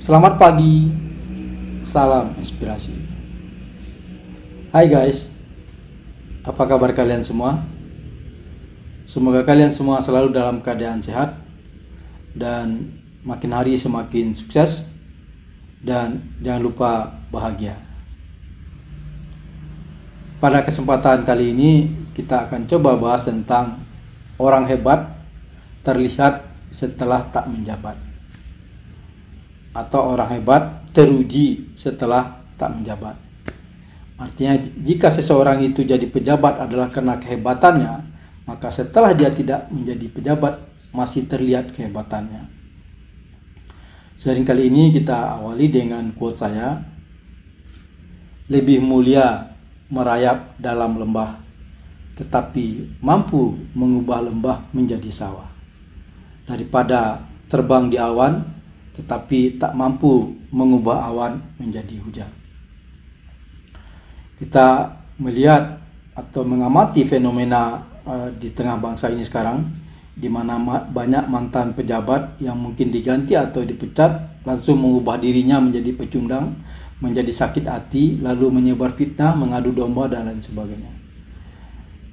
Selamat pagi, salam inspirasi. Hai guys, apa kabar kalian semua? Semoga kalian semua selalu dalam keadaan sehat dan makin hari semakin sukses, dan jangan lupa bahagia. Pada kesempatan kali ini kita akan coba bahas tentang orang hebat terlihat setelah tak menjabat, atau orang hebat teruji setelah tak menjabat. Artinya jika seseorang itu jadi pejabat adalah karena kehebatannya, maka setelah dia tidak menjadi pejabat masih terlihat kehebatannya. Sering kali ini kita awali dengan quote saya, lebih mulia merayap dalam lembah tetapi mampu mengubah lembah menjadi sawah daripada terbang di awan tetapi tak mampu mengubah awan menjadi hujan. Kita melihat atau mengamati fenomena di tengah bangsa ini sekarang, di mana banyak mantan pejabat yang mungkin diganti atau dipecat langsung mengubah dirinya menjadi pecundang, menjadi sakit hati, lalu menyebar fitnah, mengadu domba dan lain sebagainya.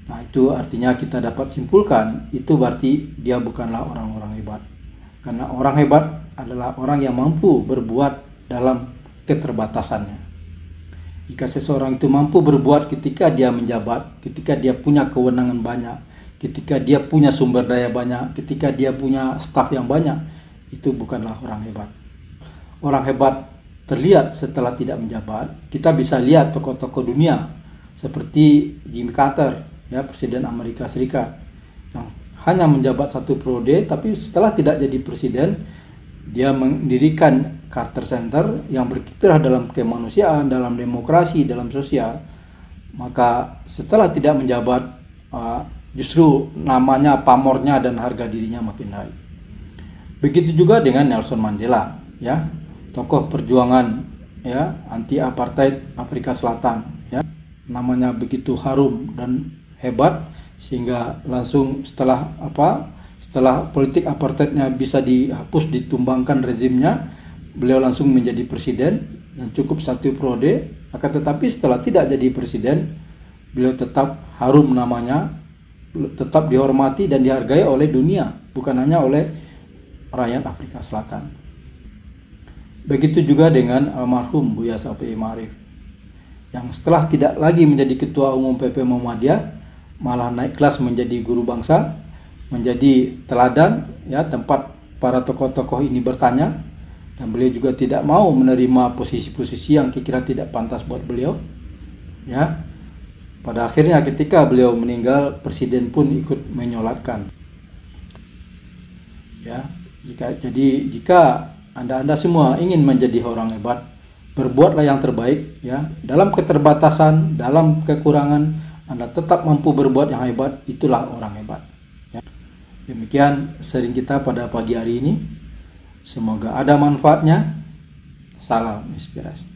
Nah, itu artinya kita dapat simpulkan itu berarti dia bukanlah orang-orang hebat. Karena orang hebat adalah orang yang mampu berbuat dalam keterbatasannya. Jika seseorang itu mampu berbuat ketika dia menjabat, ketika dia punya kewenangan banyak, ketika dia punya sumber daya banyak, ketika dia punya staf yang banyak, itu bukanlah orang hebat. Orang hebat terlihat setelah tidak menjabat. Kita bisa lihat tokoh-tokoh dunia seperti Jimmy Carter, ya, Presiden Amerika Serikat, yang hanya menjabat satu periode, tapi setelah tidak jadi presiden, dia mendirikan Carter Center yang berkiprah dalam kemanusiaan, dalam demokrasi, dalam sosial. Maka setelah tidak menjabat, justru namanya, pamornya dan harga dirinya makin naik. Begitu juga dengan Nelson Mandela, ya, tokoh perjuangan, ya, anti apartheid Afrika Selatan, ya, namanya begitu harum dan hebat sehingga langsung setelah politik apartheidnya bisa dihapus, ditumbangkan rezimnya, beliau langsung menjadi presiden dan cukup satu periode. Akan tetapi setelah tidak jadi presiden, beliau tetap harum namanya, tetap dihormati dan dihargai oleh dunia, bukan hanya oleh rakyat Afrika Selatan. Begitu juga dengan almarhum Buya Shafi'i Ma'arif, yang setelah tidak lagi menjadi ketua umum PP Muhammadiyah malah naik kelas menjadi guru bangsa, menjadi teladan, ya, tempat para tokoh-tokoh ini bertanya, dan beliau juga tidak mau menerima posisi-posisi yang kira tidak pantas buat beliau, ya. Pada akhirnya ketika beliau meninggal, presiden pun ikut menyolatkan, ya. Jika Anda semua ingin menjadi orang hebat, berbuatlah yang terbaik, ya. Dalam keterbatasan, dalam kekurangan, Anda tetap mampu berbuat yang hebat, itulah orang hebat, ya. Demikian sharing kita pada pagi hari ini. Semoga ada manfaatnya. Salam inspirasi.